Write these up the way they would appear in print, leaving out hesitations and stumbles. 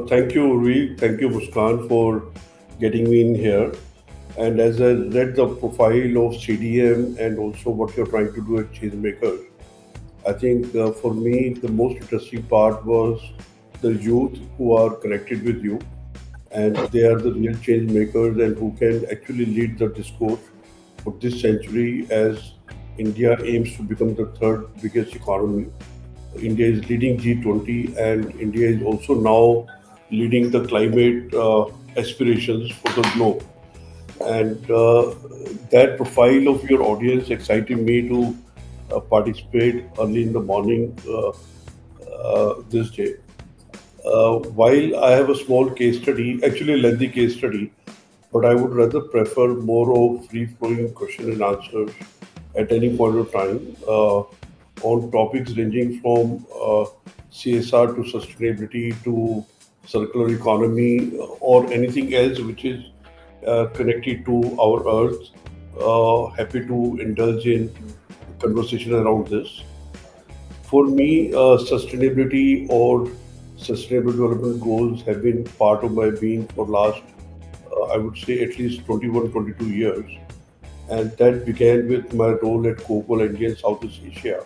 Thank you, Uri. Thank you, Muskan, for getting me in here. And as I read the profile of CDM and also what you're trying to do at Changemaker, I think for me the most interesting part was the youth who are connected with you, and they are the real change makers and who can actually lead the discourse for this century as India aims to become the third biggest economy. India is leading G20, and India is also now leading the climate aspirations for the globe. And that profile of your audience excited me to participate early in the morning this day. While I have a small case study, actually a lengthy case study, but I would rather prefer more of free-flowing question and answers at any point of time on topics ranging from CSR to sustainability to circular economy or anything else which is connected to our earth. Happy to indulge in conversation around this. For me, sustainability or sustainable development goals have been part of my being for last, I would say, at least 21, 22 years. And that began with my role at Coca-Cola India in Southeast Asia.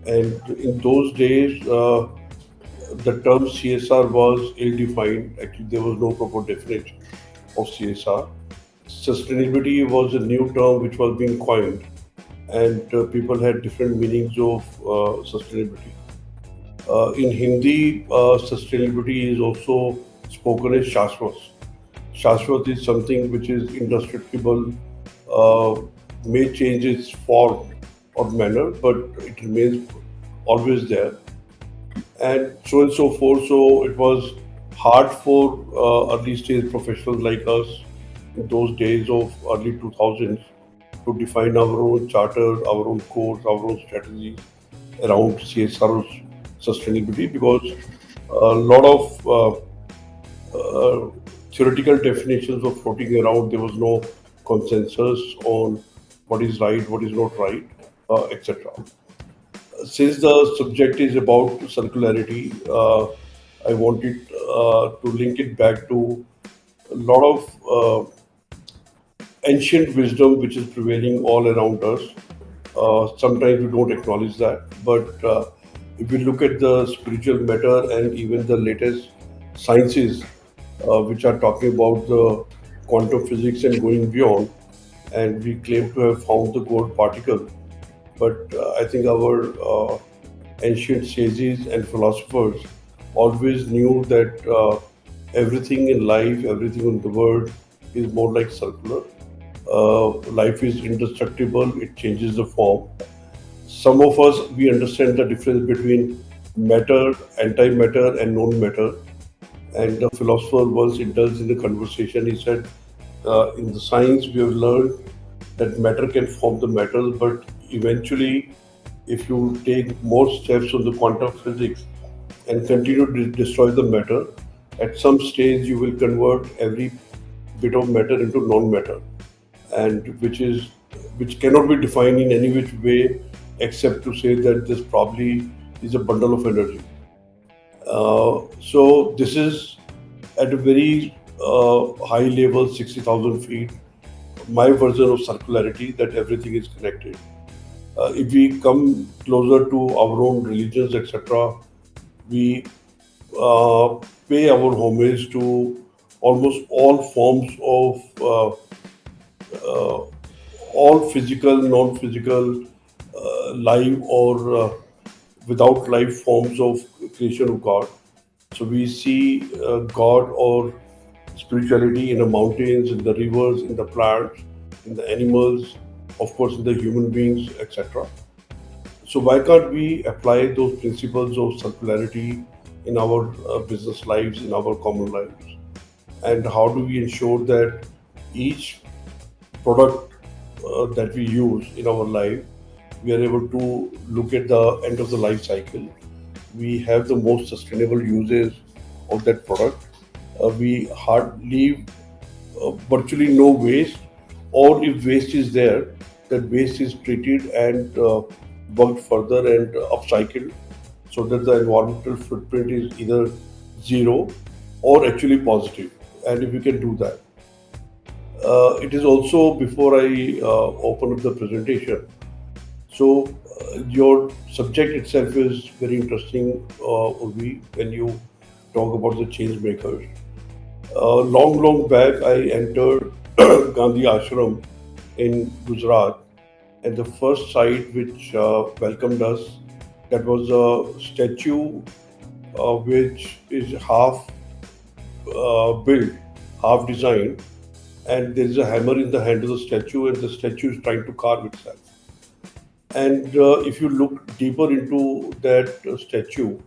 And in those days, the term CSR was ill-defined. Actually, there was no proper definition of CSR. Sustainability was a new term which was being coined, and people had different meanings of sustainability. In Hindi, sustainability is also spoken as Shashwat. Shashwat is something which is indestructible, uh, may change its form or manner, but it remains always there, and so and so forth. So it was hard for early stage professionals like us in those days of early 2000s to define our own charter, our own codes, our own strategies around CSR sustainability because a lot of uh, theoretical definitions were floating around. There was no consensus on what is right, what is not right, etc. Since the subject is about circularity, I wanted to link it back to a lot of ancient wisdom which is prevailing all around us. Sometimes we don't acknowledge that, but if we look at the spiritual matter and even the latest sciences, which are talking about the quantum physics and going beyond, and we claim to have found the gold particle, but I think our ancient sages and philosophers always knew that everything in life, everything in the world is more like circular. Life is indestructible, it changes the form. Some of us, we understand the difference between matter, antimatter, and non-matter. And the philosopher once indulged in a conversation. He said, in the science, we have learned that matter can form the metals, but eventually, if you take more steps on the quantum physics and continue to destroy the matter, at some stage you will convert every bit of matter into non-matter, and which cannot be defined in any which way except to say that this probably is a bundle of energy. So this is at a very high level, 60,000 feet, my version of circularity that everything is connected. If we come closer to our own religions, etc., we uh, pay our homage to almost all forms of uh, all physical, non-physical, live or without life forms of creation of God. So we see God or spirituality in the mountains, in the rivers, in the plants, in the animals, of course, in the human beings, etc. So why can't we apply those principles of circularity in our business lives, in our common lives? And how do we ensure that each product that we use in our life, we are able to look at the end of the life cycle. We have the most sustainable uses of that product. We hardly virtually no waste, or if waste is there, that waste is treated and worked further and upcycled so that the environmental footprint is either zero, or actually positive. And if you can do that, it is also before I open up the presentation. So your subject itself is very interesting, Urvi, when you talk about the change makers. Long back, I entered Gandhi Ashram in Gujarat, and the first site which welcomed us, that was a statue which is half built, half designed, and there is a hammer in the hand of the statue, and the statue is trying to carve itself. And if you look deeper into that statue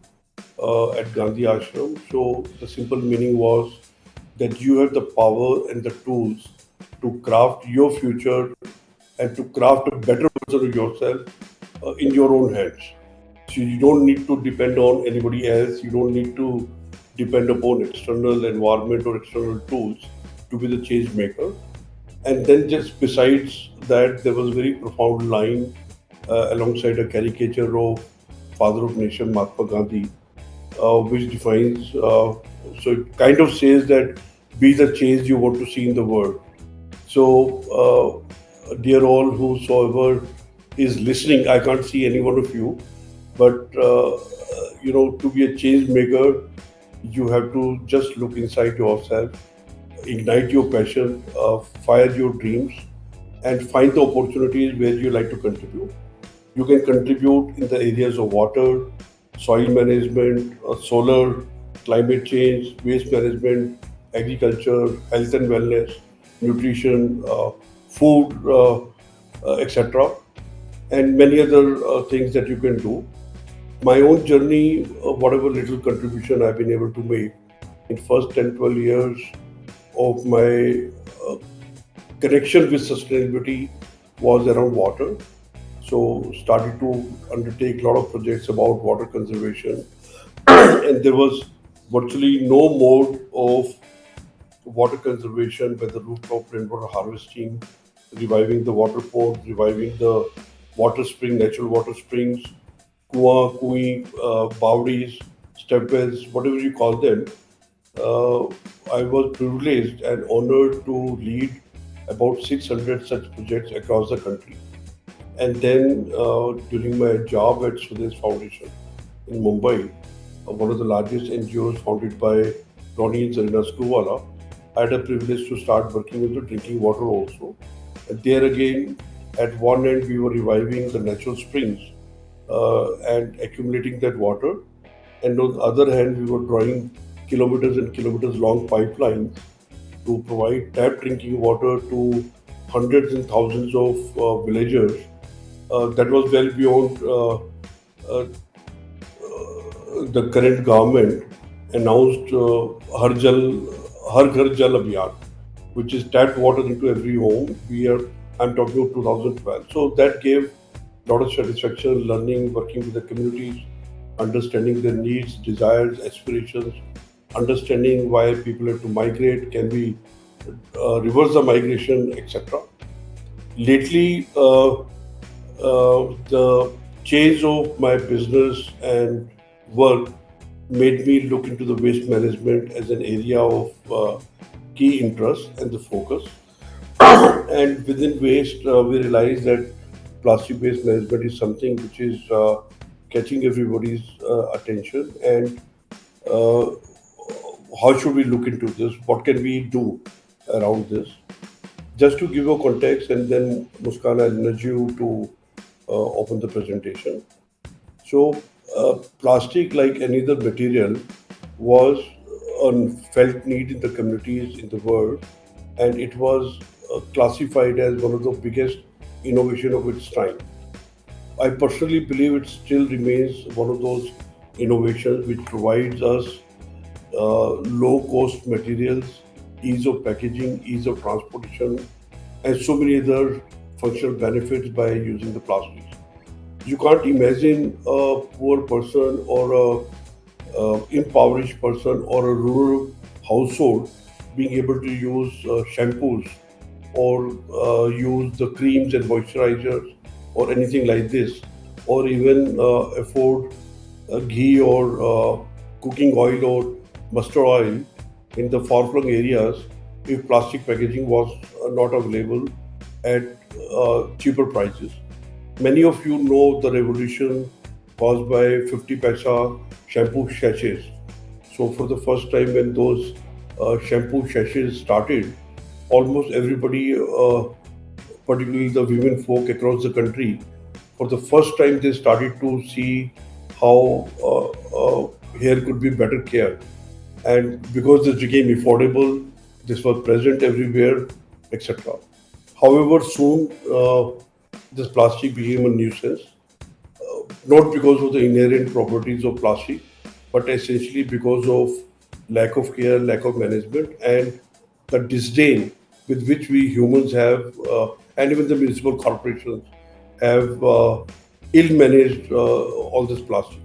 at Gandhi Ashram, so the simple meaning was that you have the power and the tools to craft your future and to craft a better version of yourself in your own hands. So you don't need to depend on anybody else. You don't need to depend upon external environment or external tools to be the change maker. And then just besides that, there was a very profound line alongside a caricature of Father of Nation Mahatma Gandhi, which defines. So it kind of says that be the change you want to see in the world. So, dear all, whosoever is listening, I can't see any one of you, but to be a change maker, you have to just look inside yourself, ignite your passion, fire your dreams, and find the opportunities where you like to contribute. You can contribute in the areas of water, soil management, solar, climate change, waste management, agriculture, health and wellness, nutrition, food, etc., and many other things that you can do. My own journey, whatever little contribution I've been able to make in first 10, 12 years of my connection with sustainability was around water. So started to undertake a lot of projects about water conservation, and there was virtually no mode of water conservation, whether rooftop rainwater harvesting, reviving the water port, reviving the water spring, natural water springs, kuwa, kui, bawdis, step wells, whatever you call them. uh, I was privileged and honored to lead about 600 such projects across the country. And then during my job at Swadesh Foundation in Mumbai, one of the largest NGOs founded by Ronnie and Zarina Screwwala, I had a privilege to start working with the drinking water also. And there again, at one end, we were reviving the natural springs and accumulating that water. And on the other hand, we were drawing kilometers and kilometers long pipelines to provide tap drinking water to hundreds and thousands of villagers. That was well beyond uh, the current government announced Har Ghar Jal Abhiyan, which is tapped water into every home. I'm talking of 2012. So that gave a lot of satisfaction, learning, working with the communities, understanding their needs, desires, aspirations, understanding why people have to migrate, can we reverse the migration, etc. Lately, the change of my business and work made me look into the waste management as an area of key interest and the focus. And within waste, we realized that plastic waste management is something which is catching everybody's attention. And uh, how should we look into this? What can we do around this? Just to give a context, and then Muskan, I'll nudge you to open the presentation. So, plastic, like any other material, was a felt need in the communities in the world, and it was classified as one of the biggest innovation of its time. I personally believe it still remains one of those innovations which provides us low cost materials, ease of packaging, ease of transportation, and so many other functional benefits by using the plastics. You can't imagine a poor person or a impoverished person or a rural household being able to use shampoos or use the creams and moisturizers or anything like this, or even afford ghee or cooking oil or mustard oil in the far-flung areas if plastic packaging was not available at cheaper prices. Many of you know the revolution caused by 50 paisa shampoo sachets. So for the first time when those shampoo sachets started, almost everybody, particularly the women folk across the country, for the first time they started to see how hair could be better care. And because this became affordable, this was present everywhere, etc. However, soon this plastic became a nuisance, not because of the inherent properties of plastic, but essentially because of lack of care, lack of management, and the disdain with which we humans have, and even the municipal corporations have ill managed all this plastic.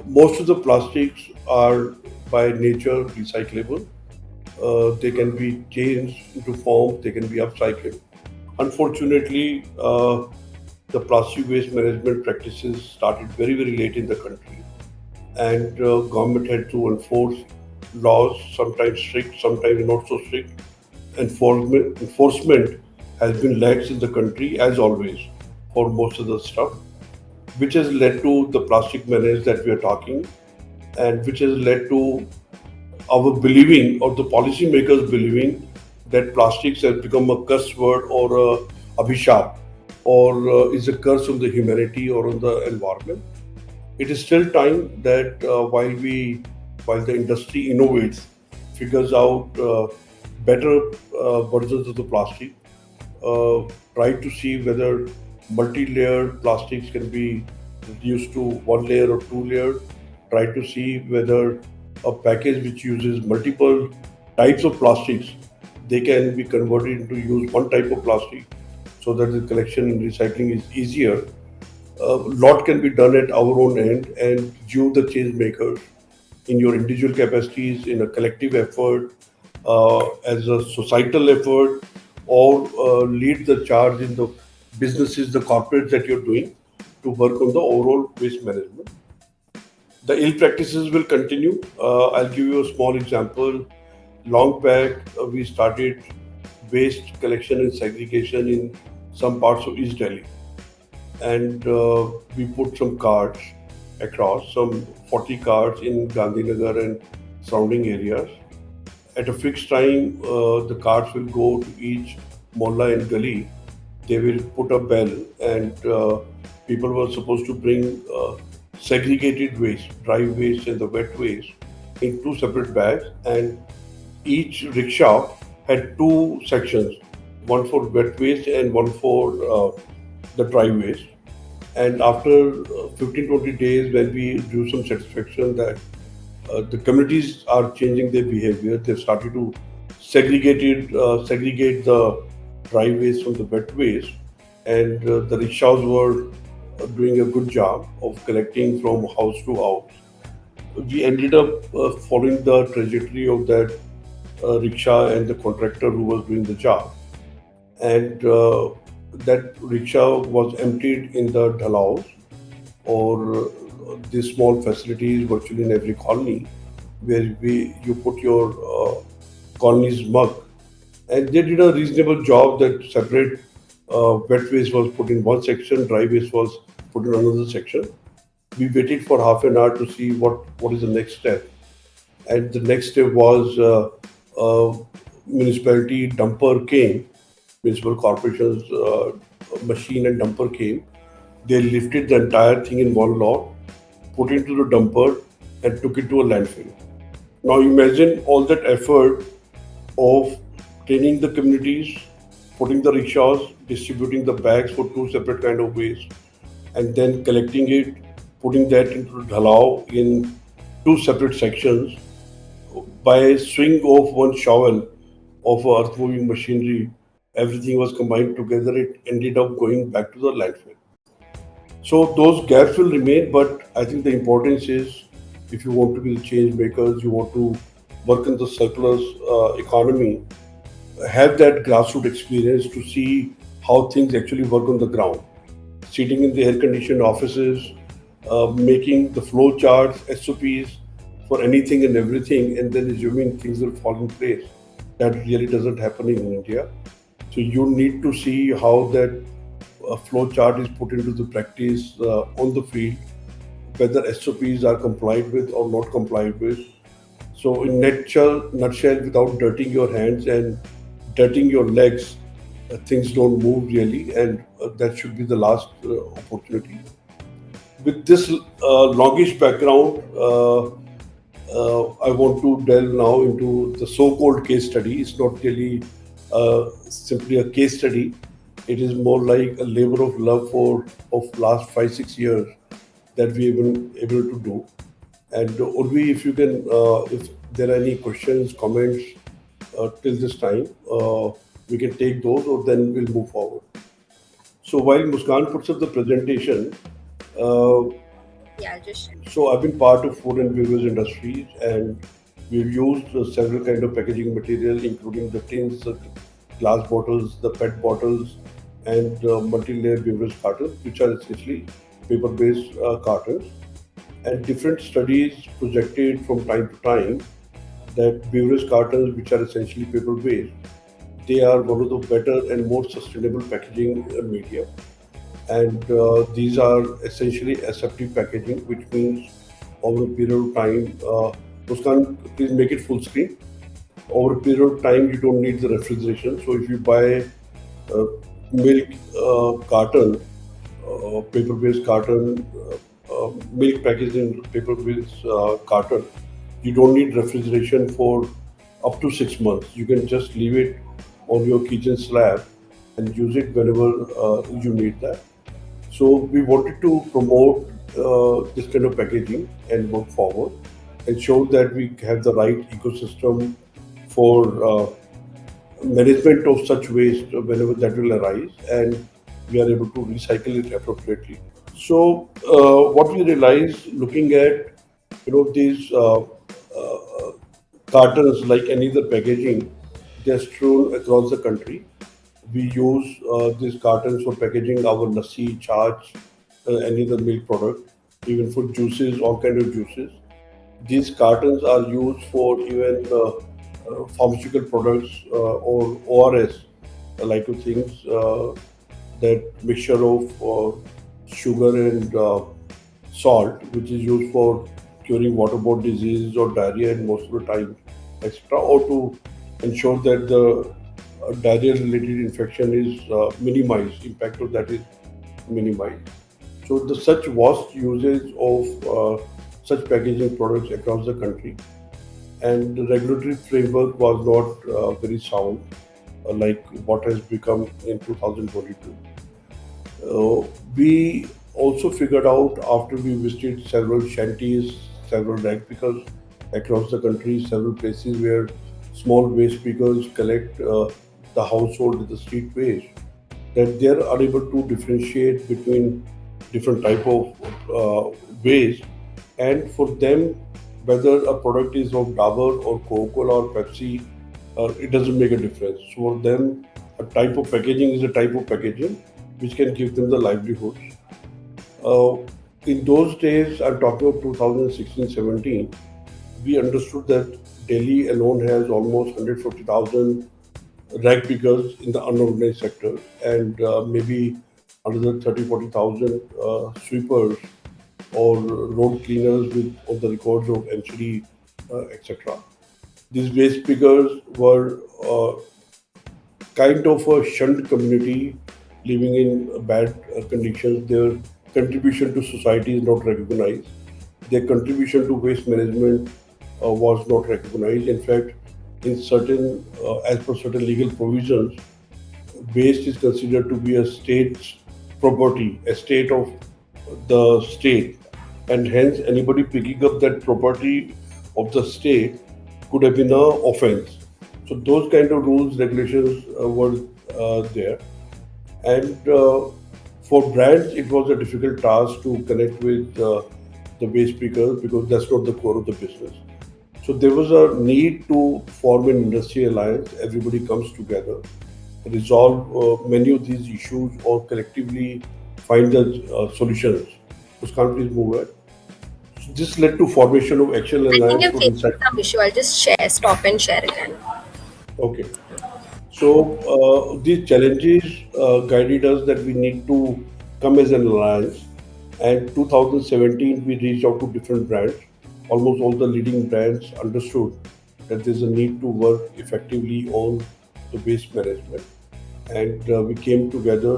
Most of the plastics are by nature recyclable. They can be changed into form, they can be upcycled. Unfortunately, the plastic waste management practices started very, very late in the country, and government had to enforce laws, sometimes strict, sometimes not so strict. Enforcement has been lax in the country as always for most of the stuff, which has led to the plastic menace that we are talking, and which has led to our believing or the policymakers believing that plastics has become a curse word or a abhishap or is a curse on the humanity or on the environment. It is still time that while the industry innovates, figures out better versions of the plastic, try to see whether multi-layered plastics can be reduced to one layer or two layer. Try to see whether a package which uses multiple types of plastics, they can be converted into use one type of plastic so that the collection and recycling is easier. A lot can be done at our own end, and you, the change makers, in your individual capacities, in a collective effort, as a societal effort, or lead the charge in the businesses, the corporates that you're doing to work on the overall waste management. The ill practices will continue. I'll give you a small example. Long back, we started waste collection and segregation in some parts of East Delhi, and we put some cards across, some 40 cards in Gandhinagar and surrounding areas. At a fixed time, the cards will go to each mohalla and gully. They will put a bell, and people were supposed to bring segregated waste, dry waste and the wet waste, in two separate bags. And each rickshaw had two sections, one for wet waste and one for the dry waste. And after 15-20 days, when we drew some satisfaction that the communities are changing their behavior, they've started to segregate the dry waste from the wet waste, and the rickshaws were doing a good job of collecting from house to house. We ended up following the trajectory of that rickshaw and the contractor who was doing the job, and that rickshaw was emptied in the dhalaos or these small facilities virtually in every colony where you put your colony's mug, and they did a reasonable job that separate wet waste was put in one section, dry waste was put in another section. We waited for half an hour to see what is the next step, and the next step was municipality dumper came, municipal corporation's machine and dumper came. They lifted the entire thing in one lot, put it into the dumper, and took it to a landfill. Now imagine all that effort of training the communities, putting the rickshaws, distributing the bags for two separate kind of waste, and then collecting it, putting that into the dhalao in two separate sections. By a swing of one shovel of earth moving machinery, everything was combined together. It ended up going back to the landfill. So those gaps will remain, but I think the importance is, if you want to be the change makers, you want to work in the circular economy, have that grassroots experience to see how things actually work on the ground. Sitting in the air-conditioned offices, making the flow charts, SOPs for anything and everything and then assuming things will fall in place. That really doesn't happen in India. So you need to see how that flow chart is put into the practice on the field, whether SOPs are complied with or not complied with. So in nutshell, without dirtying your hands and dirtying your legs, things don't move really, and that should be the last opportunity. With this longish background, I want to delve now into the so-called case study. It's not really simply a case study. It is more like a labor of love for of last 5-6 years that we have been able to do. And Urvi, if you can, if there are any questions, comments till this time, we can take those, or then we'll move forward. So while Muskan puts up the presentation, uh, Yeah, I'll just share. so I've been part of food and beverage industries, and we've used several kind of packaging material, including the tins, the glass bottles, the PET bottles, and multi-layer beverage cartons, which are essentially paper-based cartons. And different studies projected from time to time that beverage cartons, which are essentially paper-based, they are one of the better and more sustainable packaging media. And these are essentially aseptic packaging, which means over a period of time, Muskan, please make it full screen. Over a period of time, you don't need the refrigeration. So if you buy uh, milk carton, paper-based carton, milk packaged in paper-based carton, you don't need refrigeration for up to 6 months. You can just leave it on your kitchen slab and use it whenever you need that. So we wanted to promote this kind of packaging and work forward, ensure that we have the right ecosystem for management of such waste whenever that will arise, and we are able to recycle it appropriately. So what we realized, looking at these cartons like any other packaging, they're strewn across the country. We use these cartons for packaging our lassi, charge, any other milk product, even for juices, all kind of juices. These cartons are used for even pharmaceutical products or ORS, like things that mixture of sugar and salt, which is used for curing waterborne diseases or diarrhea and most of the time, etc., or to ensure that the diarrhea-related infection is minimized, impact of that is minimized. So the such vast usage of such packaging products across the country, and the regulatory framework was not very sound, like what has become in 2022. We also figured out after we visited several shanties, several rag pickers across the country, several places where small waste pickers collect the household with the street waste, that they are unable to differentiate between different type of waste, and for them, whether a product is of Dabur or Coca-Cola or Pepsi, it doesn't make a difference. So for them, a type of packaging is a type of packaging which can give them the livelihoods. Uh, in those days, I'm talking of 2016-17, we understood that Delhi alone has almost 150,000 rag pickers in the unorganized sector, and maybe another 30-40,000 sweepers or road cleaners with on the records of NCD, etc. These waste pickers were kind of a shunned community living in bad conditions. Their contribution to society is not recognized. Their contribution to waste management was not recognized. In fact, in certain, as per certain legal provisions, waste is considered to be a state's property, a state of the state, and hence anybody picking up that property of the state could have been a offense. So those kind of rules, regulations were there, and for brands, it was a difficult task to connect with the waste pickers because that's not the core of the business. So there was a need to form an industry alliance. Everybody comes together, resolve many of these issues, or collectively find the solutions. Muskan, please move ahead. This led to formation of Action I think Alliance I'm for facing Recycling. some issue. I'll just stop and share again. Okay. So these challenges guided us that we need to come as an alliance. And 2017, we reached out to different brands. Almost all the leading brands understood that there's a need to work effectively on the waste management. And we came together.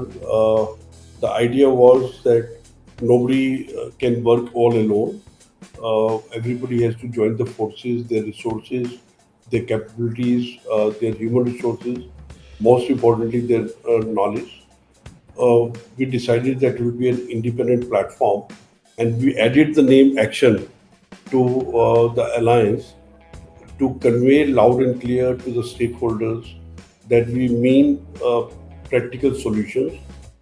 The idea was that nobody can work all alone. Everybody has to join the forces, their resources, their capabilities, their human resources, most importantly, their knowledge. We decided that it would be an independent platform, and we added the name Action to the alliance to convey loud and clear to the stakeholders that we mean practical solutions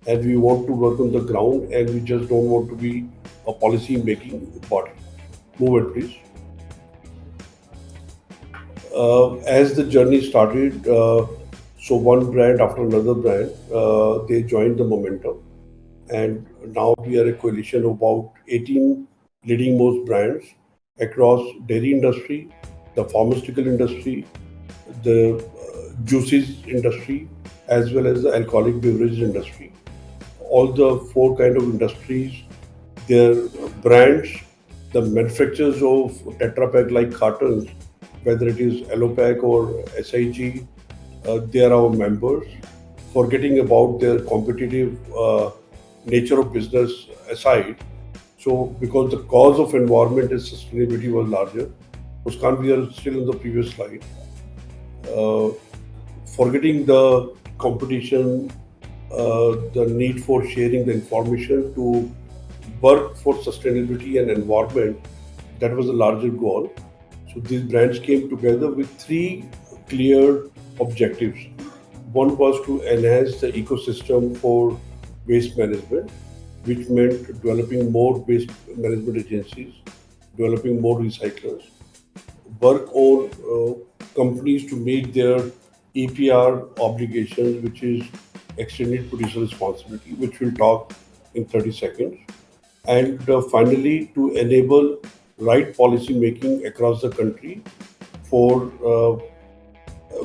and we want to work on the ground and we just don't want to be a policy making body. Move it, please. As the journey started, so one brand after another brand, they joined the momentum. And now we are a coalition of about 18 leading most brands across dairy industry, the pharmaceutical industry, the juices industry, as well as the alcoholic beverage industry. All the four kind of industries, their brands, the manufacturers of Tetra Pak like cartons, whether it is Allopack or SIG, they are our members. Forgetting about their competitive nature of business aside, so because the cause of environment and sustainability was larger. Muskan, we are still on the previous slide. Uh, Forgetting the competition, the need for sharing the information to work for sustainability and environment, that was a larger goal. So these brands came together with three clear objectives. One was to enhance the ecosystem for waste management, which meant developing more waste management agencies, developing more recyclers, work on companies to meet their EPR obligations, which is extended producer responsibility, which we'll talk in 30 seconds. And finally, to enable right policy making across the country for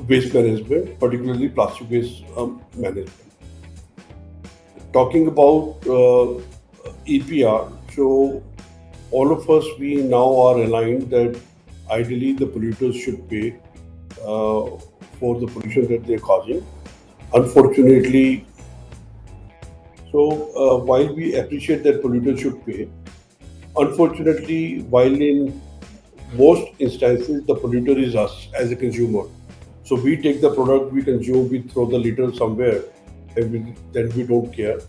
waste management, particularly plastic waste management. Talking about EPR, so all of us, we now are aligned that ideally the polluters should pay for the pollution that they're causing. Unfortunately, so while we appreciate that polluters should pay, unfortunately, while in most instances the polluter is us as a consumer. So we take the product, we consume, we throw the litter somewhere, and then we don't care.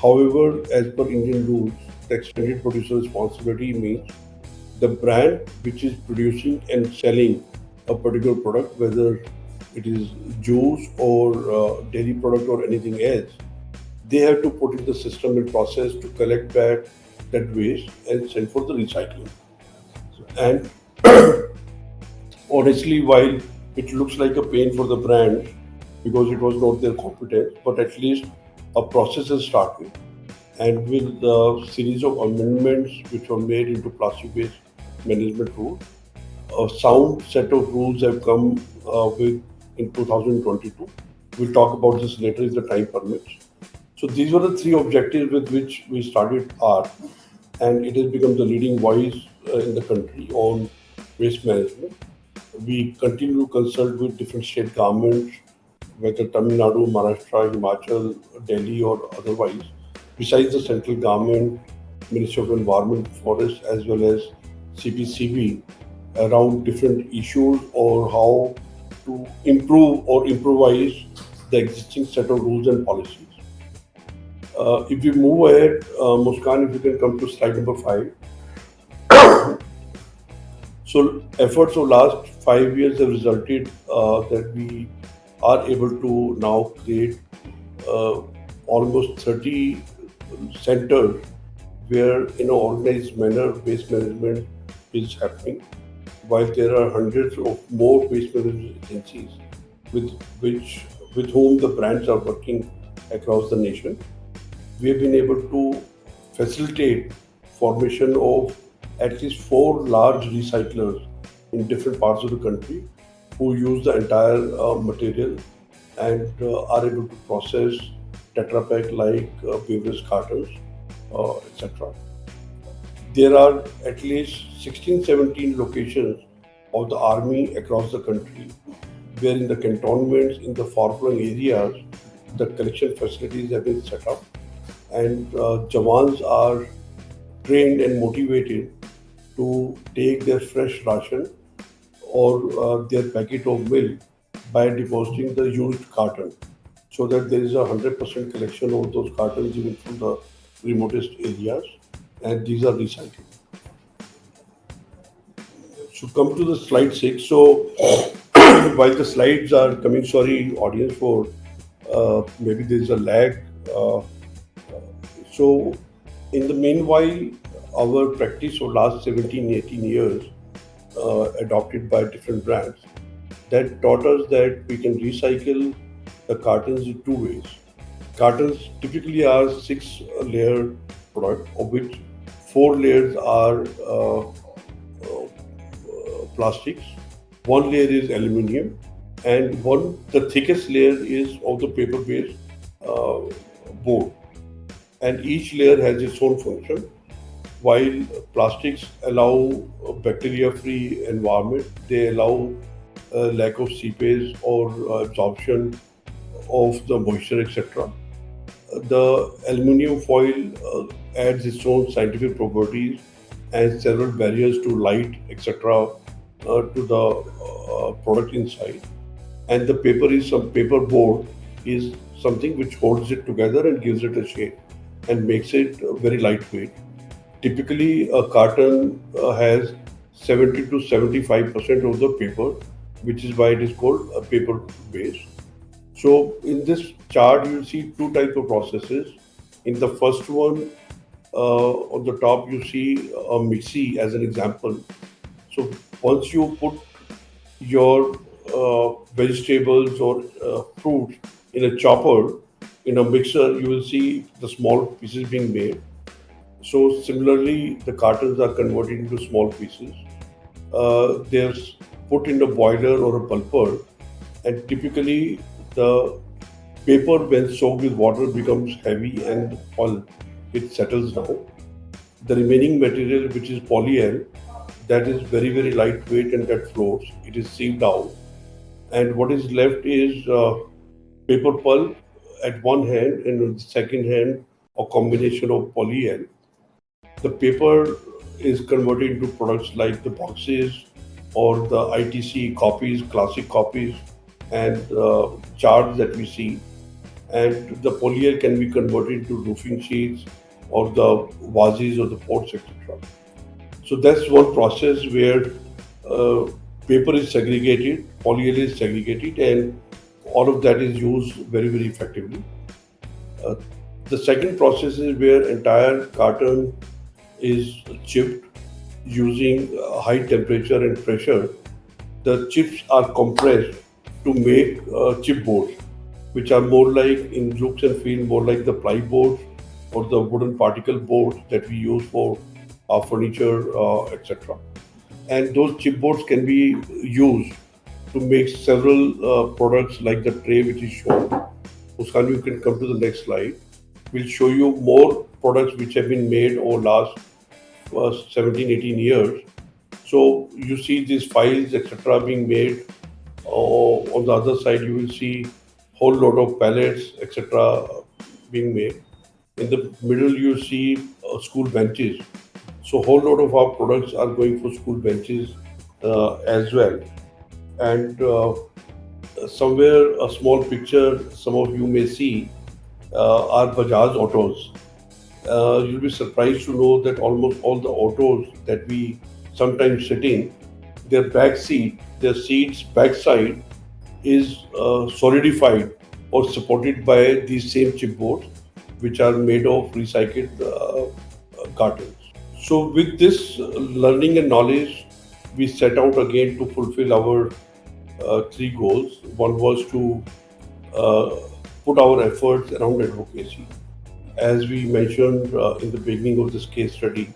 However, as per Indian rules, the extended producer responsibility means the brand which is producing and selling a particular product, whether it is juice or dairy product or anything else, they have to put in the system and process to collect back that waste and send for the recycling. And honestly, while it looks like a pain for the brand because it was not their competence, but at least a process has started. And with the series of amendments which were made into plastic waste management rules, a sound set of rules have come with in 2022. We'll talk about this later if the time permits. So these were the three objectives with which we started AARC, and it has become the leading voice in the country on waste management. We continue to consult with different state governments, whether Tamil Nadu, Maharashtra, Himachal, Delhi, or otherwise, besides the central government, Ministry of Environment and Forest, as well as CPCB, around different issues or how to improve or improvise the existing set of rules and policies. If we move ahead, Muskan, if you can come to slide number 5. So efforts of last 5 years have resulted that we are able to now create uh, almost 30 centers where in an organized manner waste management is happening, while there are hundreds of more waste management agencies with which with whom the brands are working across the nation. We have been able to facilitate formation of at least four large recyclers in different parts of the country who use the entire material and are able to process Tetra Pak like beverage cartons, etc. There are at least 16, 17 locations of the army across the country where in the cantonments, in the far-flung areas, the collection facilities have been set up and Jawans are trained and motivated to take their fresh ration or their packet of milk by depositing the used carton so that there is a 100% collection of those cartons even from the remotest areas and these are recycled. So come to the slide 6. So while the slides are coming, sorry audience for maybe there is a lag. Uh, so in the meanwhile, our practice for last 17, 18 years adopted by different brands that taught us that we can recycle the cartons in two ways. Cartons typically are six layer product of which four layers are plastics, one layer is aluminium, and the thickest layer is of the paper based uh, board. And each layer has its own function. While plastics allow a bacteria-free environment, they allow lack of seepage or absorption of the moisture, etc. The aluminium foil adds its own scientific properties and several barriers to light, etc., to the product inside. And the paper board is something which holds it together and gives it a shape and makes it very lightweight. Typically, a carton has 70 to 75% of the paper, which is why it is called a paper base. So in this chart, you see two types of processes. In the first one, on the top, you see a mixie as an example. So once you put your vegetables or fruits in a chopper, in a mixer, you will see the small pieces being made. So similarly, the cartons are converted into small pieces. They're put in a boiler or a pulper, and typically the paper, when soaked with water, becomes heavy and all it settles down. The remaining material, which is polyol, that is very lightweight and that floats. It is sieved out, and what is left is paper pulp at one hand, and on the second hand, a combination of polyol. The paper is converted into products like the boxes or the ITC copies, classic copies, and charts that we see. And the polyol can be converted into roofing sheets or the vases or the pots, etc. So that's one process where uh, paper is segregated, polyol is segregated, and all of that is used very effectively. Uh, the second process is where entire carton is chipped using high temperature and pressure. The chips are compressed to make chipboards, which are more like in looks and feel more like the ply boards or the wooden particle boards that we use for our furniture, etc. And those chipboards can be used to make several products like the tray which is shown. Muskan, you can come to the next slide. We'll show you more products which have been made over last 17, 18 years. So you see these files, etc., being made. On the other side, you will see whole lot of pallets, etc., being made. In the middle, you see school benches. So whole lot of our products are going for school benches as well. And somewhere a small picture some of you may see are Bajaj autos. You'll be surprised to know that almost all the autos that we sometimes sit in, their back seat, their seats backside is solidified or supported by these same chipboards, which are made of recycled cartons. So with this learning and knowledge, we set out again to fulfill our three goals. One was to uh, put our efforts around advocacy. As we mentioned in the beginning of this case study,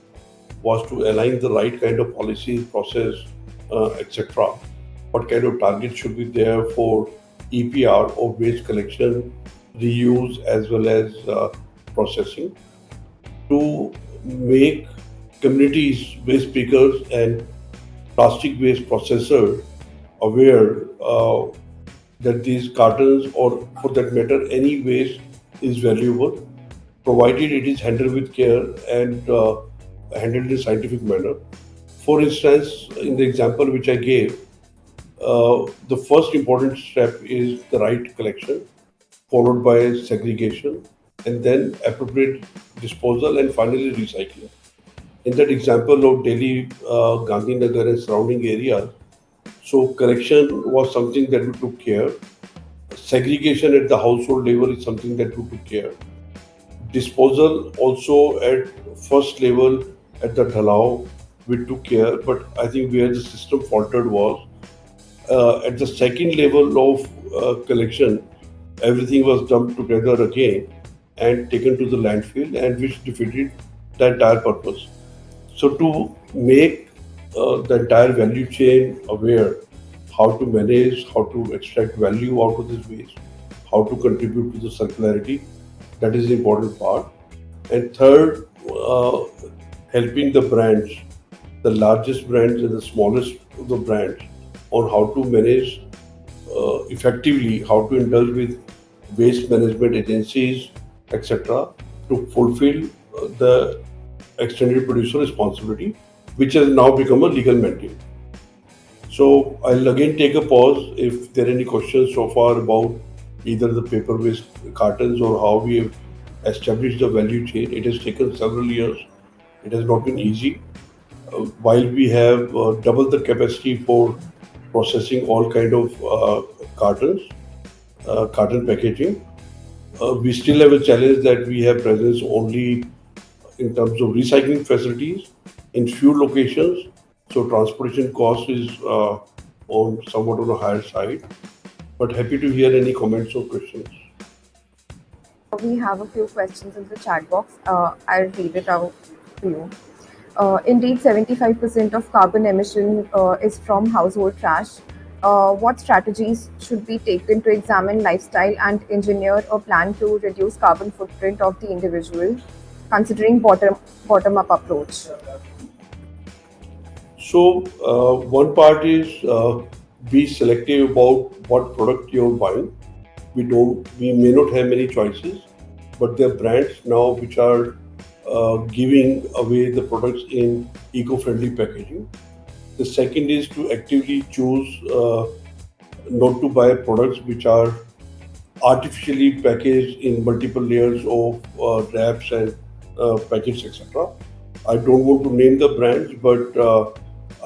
was to align the right kind of policy, process, etc. What kind of target should be there for EPR or waste collection, reuse, as well as processing to make communities, waste pickers, and plastic waste processors aware that these cartons, or for that matter, any waste is valuable, provided it is handled with care and handled in a scientific manner. For instance, in the example which I gave, the first important step is the right collection, followed by segregation, and then appropriate disposal, and finally recycling. In that example of Delhi, Gandhinagar, and surrounding areas, so collection was something that we took care. Segregation at the household level is something that we took care. Disposal also at first level at the Dhalao, we took care, but I think where the system faltered was at the second level of collection, everything was dumped together again and taken to the landfill, and which defeated the entire purpose. So to make the entire value chain aware, how to manage, how to extract value out of this waste, how to contribute to the circularity, that is the important part. And third, helping the brands, the largest brands and the smallest of the brands, on how to manage effectively, how to indulge with waste management agencies, etc., to fulfill the extended producer responsibility, which has now become a legal mandate. So I'll again take a pause if there are any questions so far about either the paper waste cartons or how we have established the value chain. It has taken several years. It has not been easy. While we have doubled the capacity for processing all kind of cartons, carton packaging, we still have a challenge that we have presence only in terms of recycling facilities in few locations. So transportation cost is on somewhat on a higher side. But happy to hear any comments or questions. We have a few questions in the chat box. I'll read it out to you. Indeed, 75% of carbon emission is from household trash. What strategies should be taken to examine lifestyle and engineer a plan to reduce carbon footprint of the individual, considering bottom-up approach? So one part is be selective about what product you're buying. We may not have many choices, but there are brands now which are giving away the products in eco-friendly packaging. The second is to actively choose not to buy products which are artificially packaged in multiple layers of wraps and packets, etc. I don't want to name the brands, but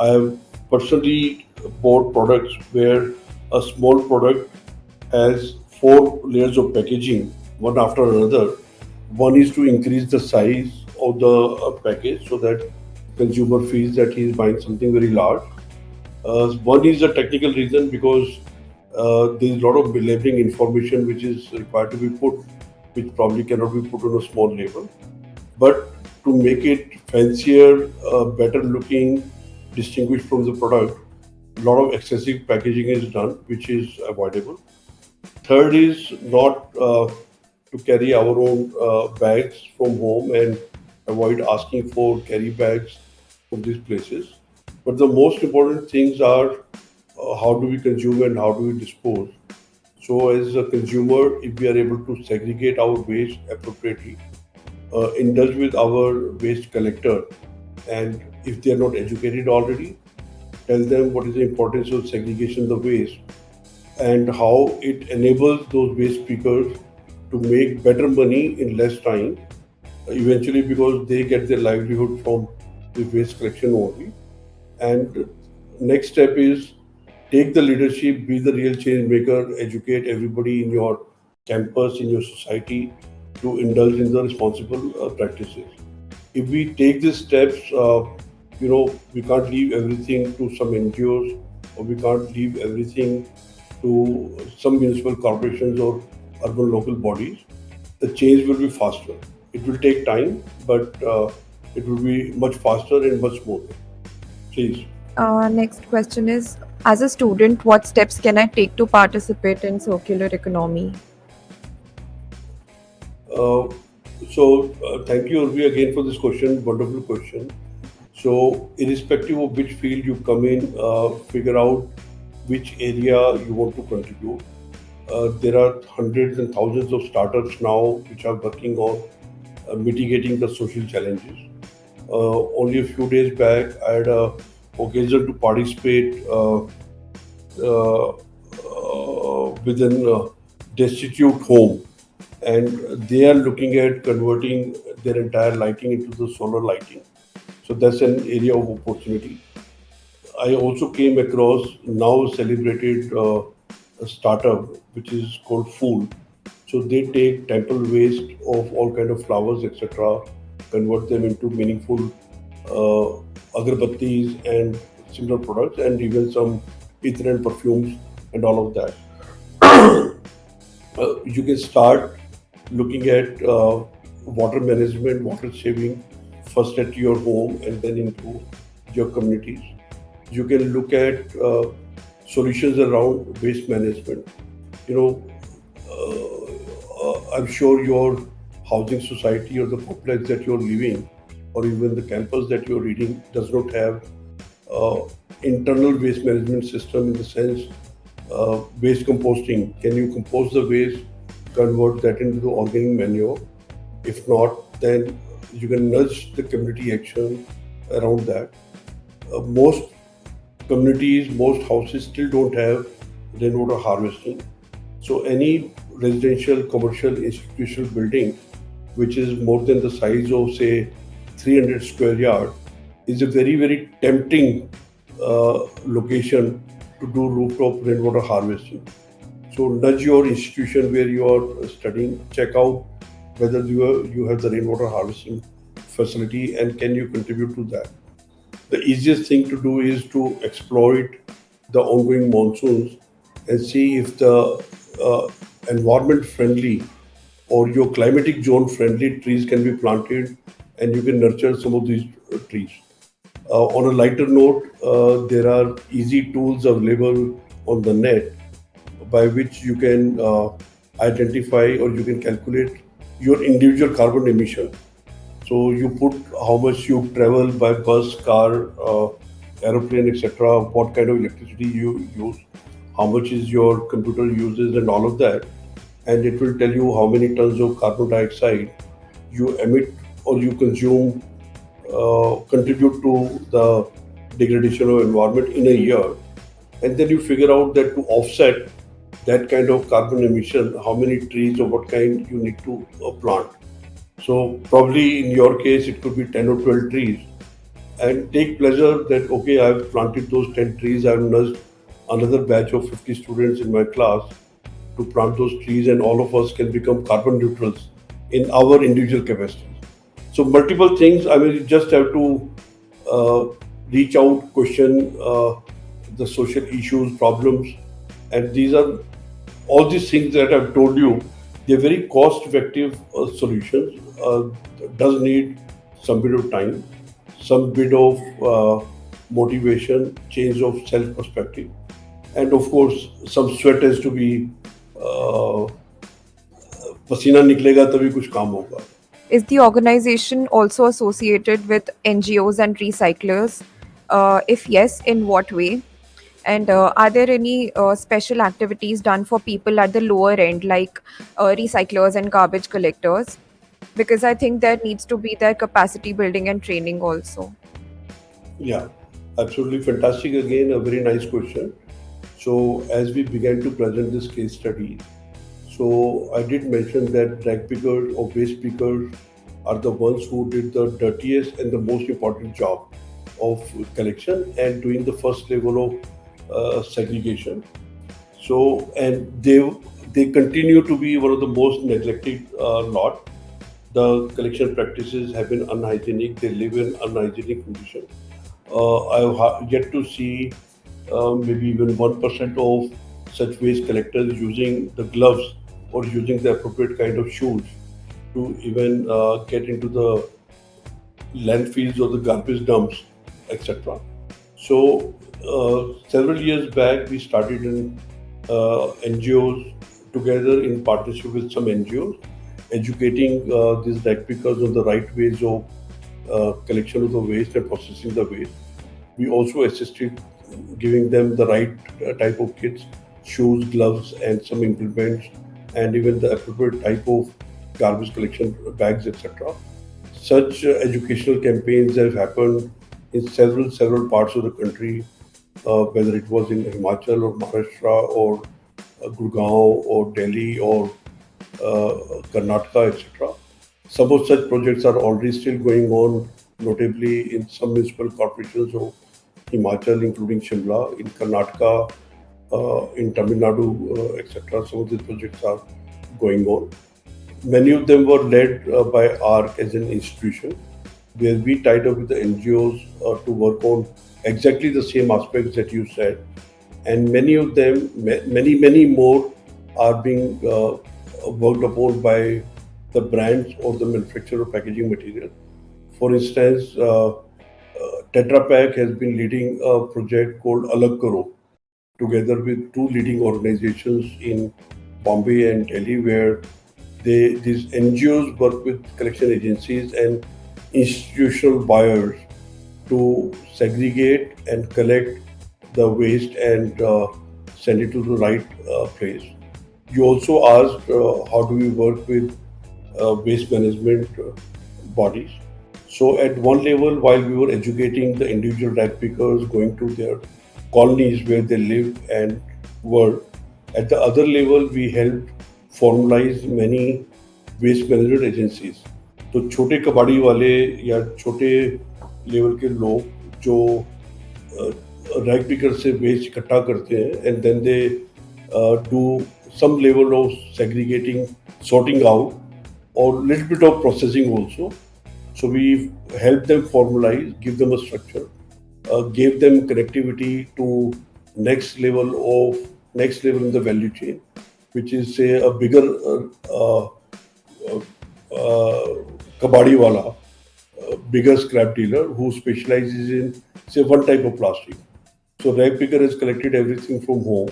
I have personally bought products where a small product has four layers of packaging, one after another. One is to increase the size of the package so that consumer feels that he is buying something very large. One is a technical reason because there is a lot of labeling information which is required to be put, which probably cannot be put on a small label. But to make it fancier, better looking, distinguished from the product, a lot of excessive packaging is done, which is avoidable. Third is not to carry our own bags from home and avoid asking for carry bags from these places. But the most important things are how do we consume and how do we dispose. So as a consumer, if we are able to segregate our waste appropriately, indulge with our waste collector, and if they are not educated already, tell them what is the importance of segregation of the waste and how it enables those waste pickers to make better money in less time, eventually because they get their livelihood from the waste collection only. And next step is take the leadership, be the real change maker, educate everybody in your campus, in your society to indulge in the responsible practices. If we take these steps, we can't leave everything to some NGOs, or we can't leave everything to some municipal corporations or urban local bodies. The change will be faster. It will take time, but it will be much faster and much smoother. Please. Next question is, as a student, what steps can I take to participate in circular economy? Uh, Thank you, Urvi, again for this question. Wonderful question. So, irrespective of which field you come in, figure out which area you want to contribute. There are hundreds and thousands of startups now which are working on mitigating the social challenges. Only a few days back, I had a occasion to participate within a destitute home, and they are looking at converting their entire lighting into the solar lighting. So that's an area of opportunity. I also came across now celebrated a startup which is called Food. So they take temple waste of all kind of flowers, etc., convert them into meaningful agarbattis and similar products, and even some ether and perfumes and all of that. You can start looking at water management, water saving, first at your home and then into your communities. You can look at solutions around waste management. You know, I'm sure your housing society or the complex that you're living, or even the campus that you're reading, does not have uh, internal waste management system in the sense waste composting. Can you compost the waste, convert that into the organic manure? If not, then you can nudge the community action around that. Most communities, most houses still don't have rainwater harvesting. So any residential, commercial, institutional building which is more than the size of say 300 square yard is a very very tempting location to do rooftop rainwater harvesting. So nudge your institution where you are studying, check out whether you have the rainwater harvesting facility and can you contribute to that. The easiest thing to do is to exploit the ongoing monsoons and see if the uh, environment friendly or your climatic zone friendly trees can be planted and you can nurture some of these trees. On a lighter note, there are easy tools available on the net by which you can identify or you can calculate your individual carbon emission. So you put how much you travel by bus, car, aeroplane, etc. What kind of electricity you use, how much is your computer uses, and all of that, and it will tell you how many tons of carbon dioxide you emit or you consume, contribute to the degradation of environment in a year, and then you figure out that to offset that kind of carbon emission, how many trees or what kind you need to plant. So probably in your case, it could be 10 or 12 trees. And take pleasure that, okay, I've planted those 10 trees. I've nudged another batch of 50 students in my class to plant those trees, and all of us can become carbon neutrals in our individual capacities. So multiple things. I mean, you just have to uh, reach out, question the social issues, problems, and these are all these things that I've told you. They're very cost-effective solutions. Does need some bit of time, some bit of motivation, change of self perspective, and of course, some sweat has to be. Uh, पसीना निकलेगा तभी कुछ काम होगा. Is the organization also associated with NGOs and recyclers? If yes, in what way? And are there any special activities done for people at the lower end, like recyclers and garbage collectors? Because I think there needs to be their capacity building and training also. Yeah, absolutely fantastic. Again, a very nice question. So, as we began to present this case study, so I did mention that drag pickers or waste pickers are the ones who did the dirtiest and the most important job of collection and doing the first level of segregation. So, and they continue to be one of the most neglected lot. The collection practices have been unhygienic. They live in unhygienic conditions. I've yet to see maybe even 1% of such waste collectors using the gloves or using the appropriate kind of shoes to even get into the landfills or the garbage dumps, etc. So several years back, we started in NGOs together in partnership with some NGOs, educating these rag pickers on the right ways of collection of the waste and processing the waste. We also assisted giving them the right type of kits, shoes, gloves, and some implements, and even the appropriate type of garbage collection bags, etc. Such educational campaigns have happened in several parts of the country, whether it was in Himachal or Maharashtra or Gurgaon or Delhi or Karnataka, etc. Some of such projects are already still going on, notably in some municipal corporations of Himachal, including Shimla, in Karnataka, in Tamil Nadu, etc. Some of these projects are going on. Many of them were led by AARC as an institution, where we tied up with the NGOs to work on exactly the same aspects that you said. And many of them, many more are being worked upon by the brands or the manufacturer of packaging material. For instance, Tetra Pak has been leading a project called Alag Karo, together with two leading organizations in Bombay and Delhi, where these NGOs work with collection agencies and institutional buyers to segregate and collect the waste and send it to the right place. You also asked how do we work with waste management bodies. So at one level, while we were educating the individual rag pickers, going to their colonies where they live and work, at the other level, we helped formalize many waste management agencies. तो छोटे कबाड़ी वाले या छोटे level के लोग जो rag picker से वेस्ट इकट्ठा करते हैं and then they do some level of segregating, sorting out, or little bit of processing also. So we help them formalize, give them a structure, gave them connectivity to next level in the value chain, which is say a bigger kabadi wala, bigger scrap dealer who specializes in say one type of plastic. So rag picker has collected everything from home.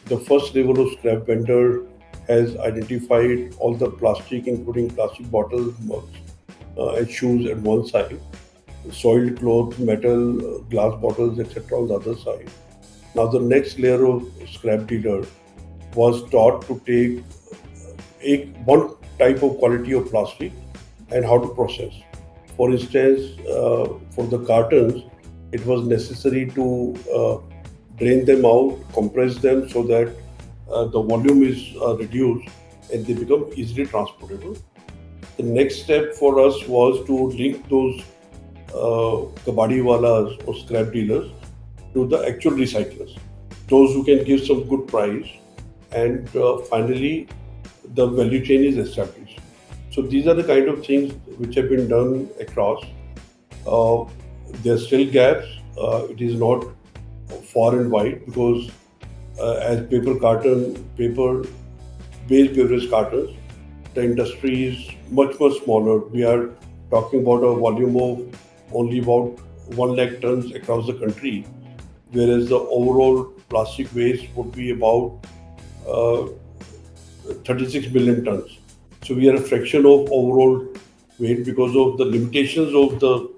The first level of scrap vendor has identified all the plastic, including plastic bottles, mugs, and shoes at one side, soiled clothes, metal, glass bottles, etc. on the other side. Now the next layer of scrap dealer was taught to take one type of quality of plastic and how to process. For instance, for the cartons, it was necessary to drain them out, compress them so that the volume is reduced and they become easily transportable. The next step for us was to link those kabadi walas or scrap dealers to the actual recyclers, those who can give some good price, and finally the value chain is established. So these are the kind of things which have been done across. There are still gaps. It is not far and wide because as paper-based beverage cartons, the industry is much smaller. We are talking about a volume of only about 1 lakh tons across the country, whereas the overall plastic waste would be about 36 million tons. So we are a fraction of overall weight because of the limitations of the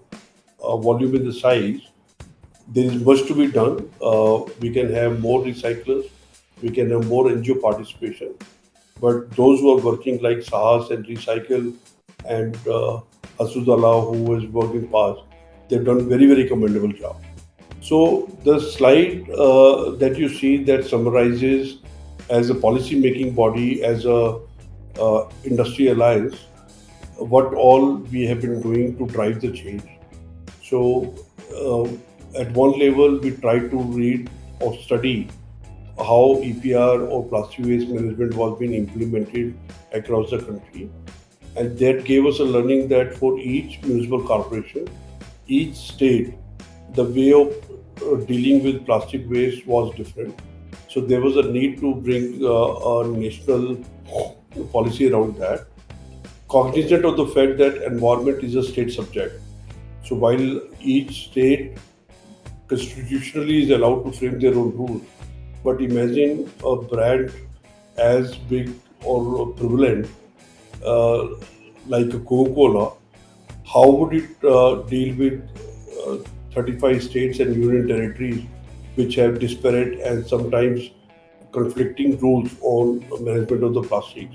volume and the size. There is much to be done. We can have more recyclers. We can have more NGO participation. But those who are working like Sahas and Recycle and Asudallah, who has worked in past, they've done very commendable job. So the slide that you see that summarizes as a policy making body, as a industry alliance, what all we have been doing to drive the change. So at one level, we try to read or study how EPR or plastic waste management was being implemented across the country. And that gave us a learning that for each municipal corporation, each state, the way of dealing with plastic waste was different. So there was a need to bring a national policy around that, cognizant of the fact that environment is a state subject. So while each state constitutionally is allowed to frame their own rules, but imagine a brand as big or prevalent uh, like a Coca-Cola, how would it deal with 35 states and union territories which have disparate and sometimes conflicting rules on management of the plastics?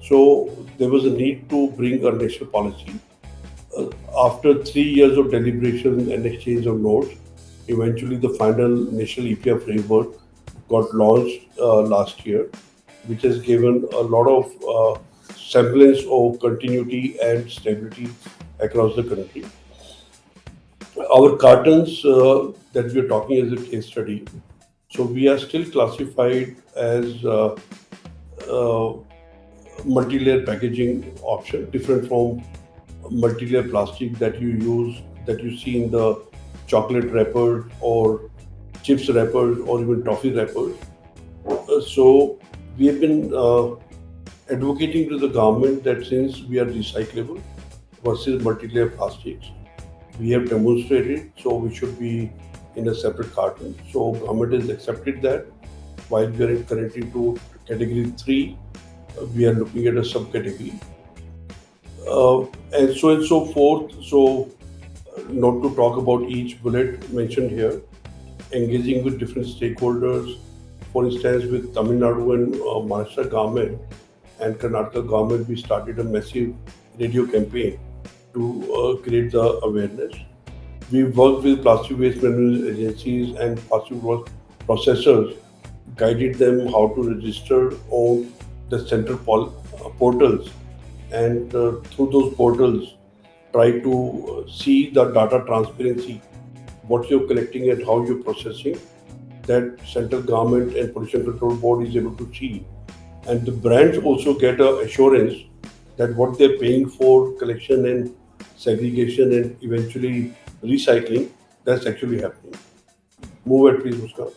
So there was a need to bring a national policy. After 3 years of deliberation and exchange of notes, eventually the final national EPR framework got launched last year, which has given a lot of semblance of continuity and stability across the country. Our cartons that we are talking as a case study, so we are still classified as uh, multi-layer packaging option, different from multi-layer plastic that you use, that you see in the chocolate wrappers or chips wrappers or even toffee wrappers. So we have been advocating to the government that since we are recyclable versus multi-layer plastics, we have demonstrated, so we should be in a separate carton. So government has accepted that. While we are currently to category 3, we are looking at a subcategory. And so forth. So, not to talk about each bullet mentioned here, engaging with different stakeholders. For instance, with Tamil Nadu and Maharashtra government and Karnataka government, we started a massive radio campaign to create the awareness. We worked with plastic waste management agencies and plastic waste processors, guided them how to register on the central portals, and through those portals try to see the data transparency, what you're collecting and how you're processing, that central government and pollution control board is able to see, and the brands also get a assurance that what they're paying for collection and segregation and eventually recycling, that's actually happening. Move it, please, Muskan.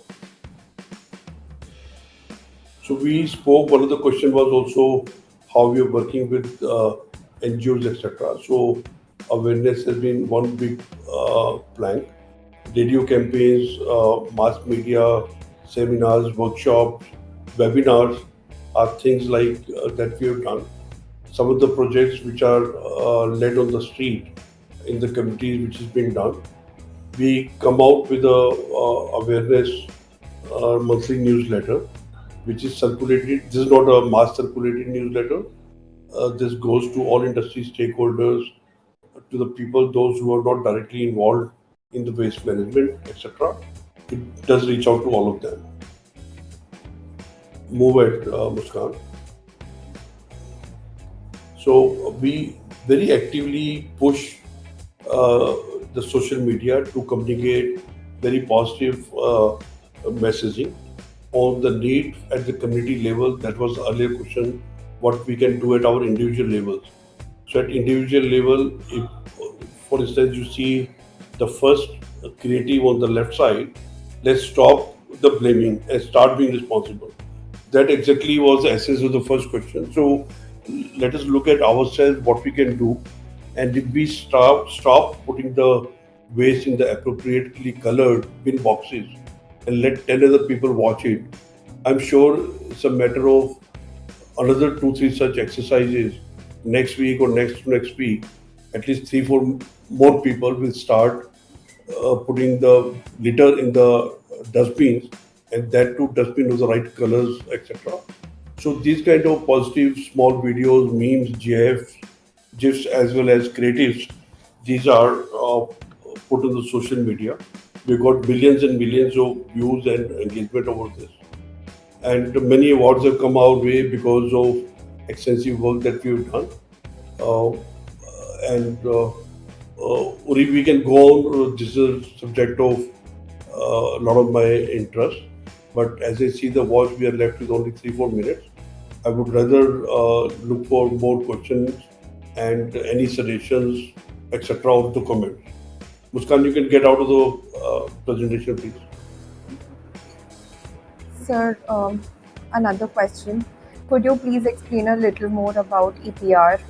So we spoke. One of the question was also how we are working with NGOs, etc. So awareness has been one big plank. Radio campaigns, mass media, seminars, workshops, webinars are things like that we have done. Some of the projects which are led on the street in the communities which is being done. We come out with a awareness monthly newsletter which is circulated. This is not a mass circulated newsletter. This goes to all industry stakeholders, to the people, those who are not directly involved in the waste management, etc. It does reach out to all of them. Move it, Muskan. So we very actively push the social media to communicate very positive messaging on the need at the community level. That was the earlier question, what we can do at our individual levels. So at individual level, if for instance you see the first creative on the left side, let's stop the blaming and start being responsible. That exactly was the essence of the first question. So let us look at ourselves, what we can do, and if we stop putting the waste in the appropriately colored bin boxes and let 10 other people watch it, I'm sure it's a matter of another 2 3 such exercises next week or next week. At least 3 4 more people will start putting the litter in the dustbins, and that too dustbin of the right colors, etc. So these kind of positive small videos, memes, GIFs, as well as creatives, these are put on the social media. We got millions and millions of views and engagement over this, and many awards have come our way because of extensive work that we've done. Uh, and we can go on. This is a subject of a lot of my interest. But as I see the watch, we are left with only 3 4 minutes. I would rather look for more questions and any suggestions, etc. of the comments. Muskan, you can get out of the presentation, please. Sir, another question. Could you please explain a little more about EPR?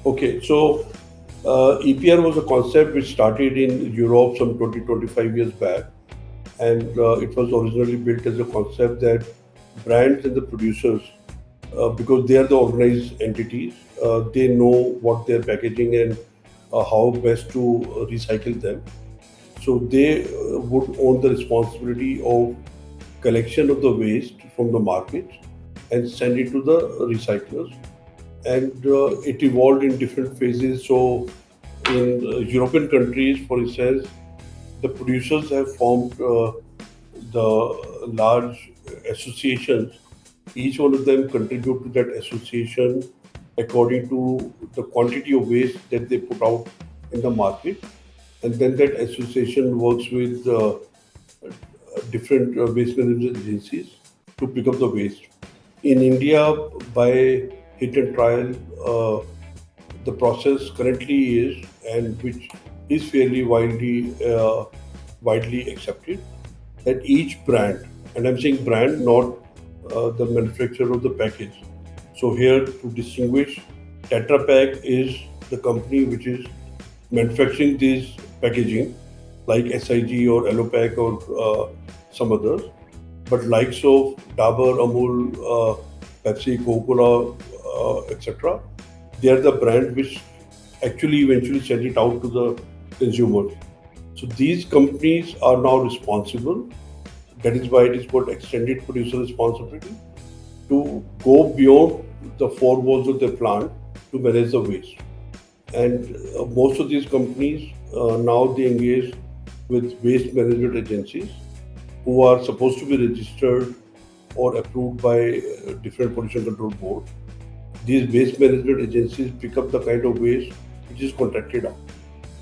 Okay, so EPR was a concept which started in Europe some 20-25 years back, and it was originally built as a concept that brands and the producers, because they are the organized entities, they know what they're packaging and how best to recycle them. So they would own the responsibility of collection of the waste from the market and send it to the recyclers. And it evolved in different phases. So in European countries, for instance, the producers have formed the large associations. Each one of them contribute to that association according to the quantity of waste that they put out in the market, and then that association works with different waste management agencies to pick up the waste. In India, by hit and trial, the process currently is, and which is fairly widely accepted, that each brand, and I'm saying brand, not the manufacturer of the package. So here to distinguish, Tetra Pak is the company which is manufacturing this packaging, like SIG or Allopack or some others. But likes of Dabur, Amul, Pepsi, Coca-Cola, etc., they are the brand which actually eventually send it out to the consumers. So these companies are now responsible. That is why it is called extended producer responsibility, to go beyond the four walls of the plant to manage the waste. And most of these companies now they engage with waste management agencies who are supposed to be registered or approved by different pollution control boards. These waste management agencies pick up the kind of waste which is contracted out.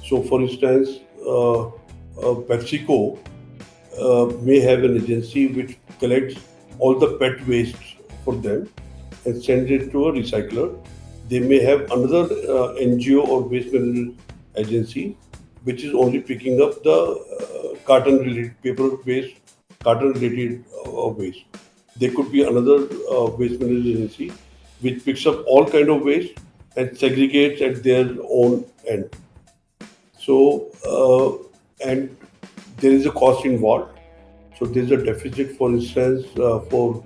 So, for instance, PepsiCo may have an agency which collects all the PET waste for them and sends it to a recycler. They may have another NGO or waste management agency which is only picking up the carton related paper waste, carton related waste. There could be another waste management agency which picks up all kind of waste and segregates at their own end. So, and there is a cost involved. So there's a deficit, for instance, for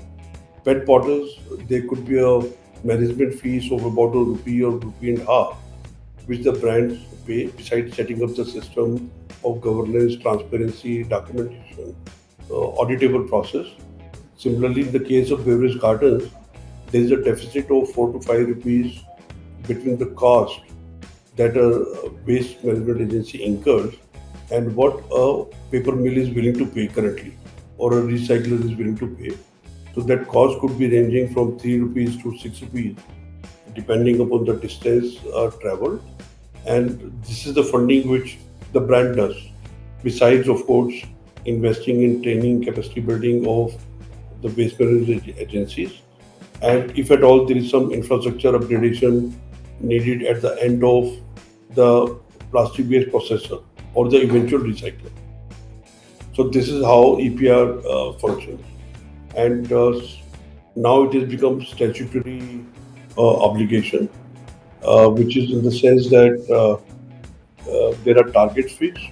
PET bottles, there could be a management fees of about a rupee or rupee and a half, which the brands pay, besides setting up the system of governance, transparency, documentation, auditable process. Similarly, in the case of beverage cartons, there is a deficit of 4 to 5 rupees between the cost that a waste management agency incurs and what a paper mill is willing to pay currently or a recycler is willing to pay. So that cost could be ranging from 3 rupees to 6 rupees depending upon the distance traveled. And this is the funding which the brand does. Besides, of course, investing in training, capacity building of the waste management agencies. And if at all there is some infrastructure upgradation needed at the end of the plastic waste processor or the eventual recycler. So this is how EPR functions. And now it has become statutory obligation, which is in the sense that there are targets fixed.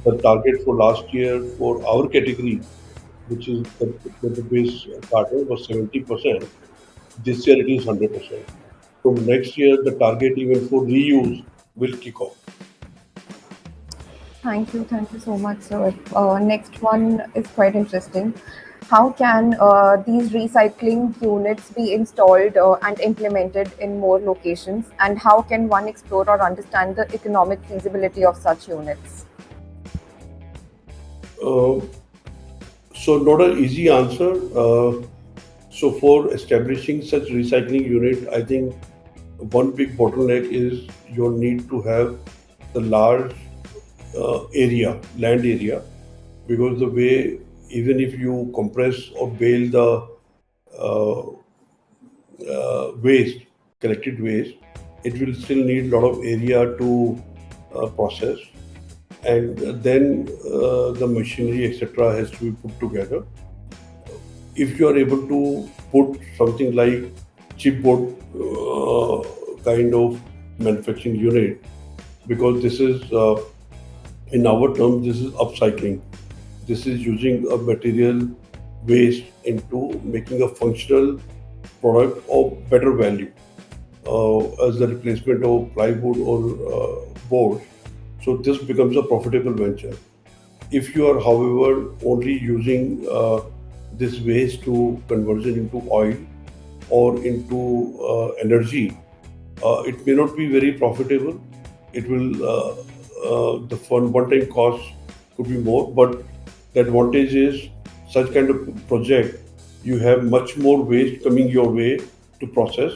The target for last year for our category, which is the base carton, was 70%. This year it is 100%. So next year the target even for reuse will kick off. Thank you so much, sir. Next one is quite interesting. How can these recycling units be installed and implemented in more locations? And how can one explore or understand the economic feasibility of such units? So not an easy answer. So for establishing such recycling unit, I think one big bottleneck is your need to have the large land area, because the way, even if you compress or bale the collected waste, it will still need a lot of area to process, and then the machinery, etc., has to be put together. If you are able to put something like chipboard kind of manufacturing unit, because this is, in our terms, this is upcycling. This is using a material waste into making a functional product of better value as the replacement of plywood or board. So this becomes a profitable venture. If you are, however, only using this waste to conversion into oil or into energy, it may not be very profitable. It will the one-time cost could be more, but the advantage is such kind of project you have much more waste coming your way to process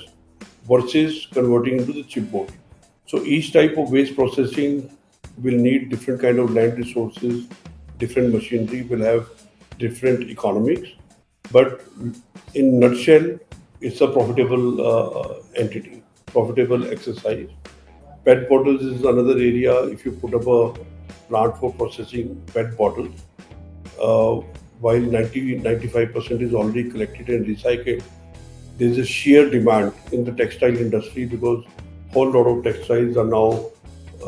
versus converting into the chipboard. So each type of waste processing will need different kind of land resources, different machinery, will have different economics. But in nutshell, it's a profitable entity, profitable exercise. PET bottles is another area. If you put up a plant for processing PET bottles, uh, while 95% is already collected and recycled, there is a sheer demand in the textile industry because whole lot of textiles are now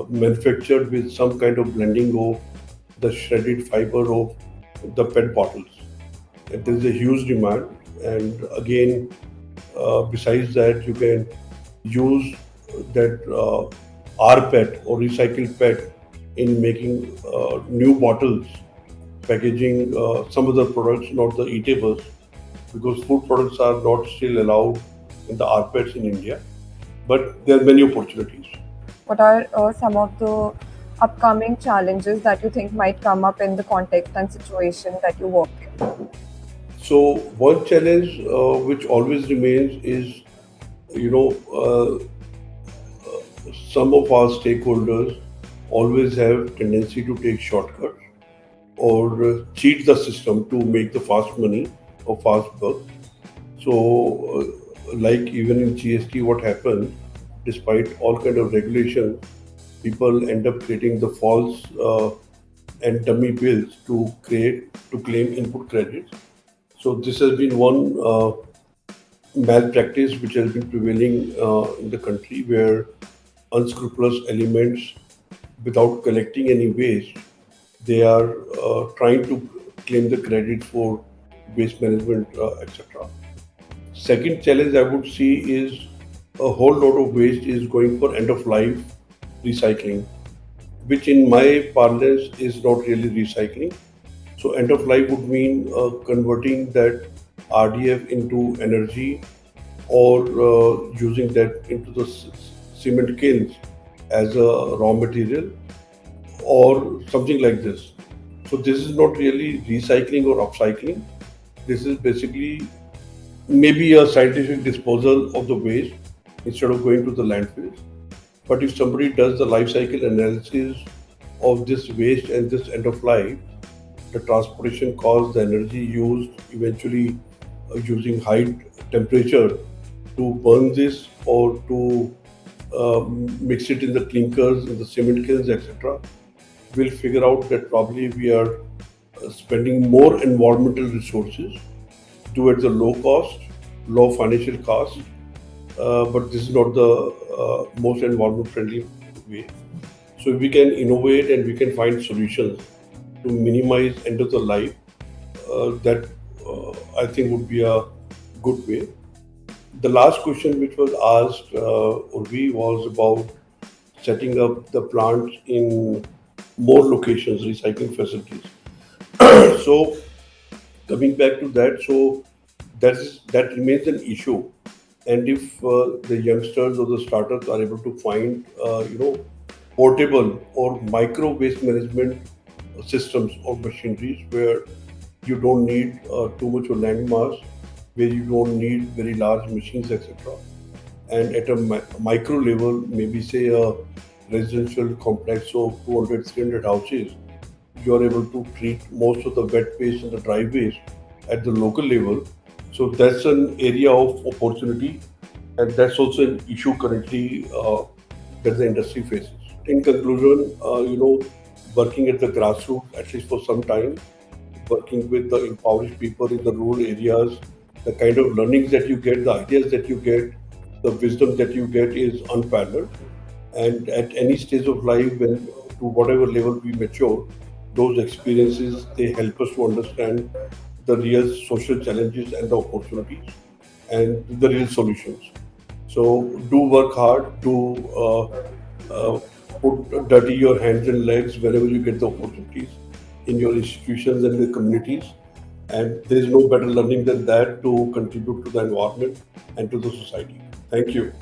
manufactured with some kind of blending of the shredded fiber of the PET bottles. And there is a huge demand, and again, besides that, you can use that RPET or recycled PET in making new bottles, packaging some other products, not the eatables, because food products are not still allowed in the RPETs in India. But there are many opportunities. What are some of the upcoming challenges that you think might come up in the context and situation that you work in? So one challenge which always remains is, you know, some of our stakeholders always have tendency to take shortcuts or cheat the system to make the fast money or fast buck. So, like even in GST, what happens, despite all kind of regulation, people end up creating the false and dummy bills to claim input credits. So this has been one malpractice which has been prevailing in the country, where unscrupulous elements, without collecting any waste, they are trying to claim the credit for waste management, etc. Second challenge I would see is a whole lot of waste is going for end of life recycling, which in my parlance is not really recycling. So end of life would mean converting that RDF into energy, or using that into the cement kilns as a raw material or something like this. So this is not really recycling or upcycling. This is basically maybe a scientific disposal of the waste instead of going to the landfills. But if somebody does the life cycle analysis of this waste and this end of life, the transportation cost, the energy used, eventually using high temperature to burn this or to mix it in the clinkers, in the cement kilns, etc., we'll figure out that probably we are spending more environmental resources towards a low cost, low financial cost, but this is not the most environment friendly way. So if we can innovate and we can find solutions to minimize end of the life, that I think would be a good way. The last question which was asked, Urvi, was about setting up the plants in more locations, recycling facilities. So coming back to that, so that remains an issue. And if the youngsters or the startups are able to find, portable or micro waste management systems or machineries where you don't need too much of land mass, where you don't need very large machines, etc. And at a micro level, maybe say a residential complex of 200, 300 houses, you are able to treat most of the wet waste and the dry waste at the local level. So that's an area of opportunity, and that's also an issue currently that the industry faces. In conclusion, working at the grassroots, at least for some time, working with the impoverished people in the rural areas, the kind of learnings that you get, the ideas that you get, the wisdom that you get is unparalleled. And at any stage of life, when to whatever level we mature, those experiences they help us to understand the real social challenges and the opportunities and the real solutions. So do work hard, do uh, put dirty your hands and legs wherever you get the opportunities in your institutions and the communities. And there is no better learning than that to contribute to the environment and to the society. Thank you.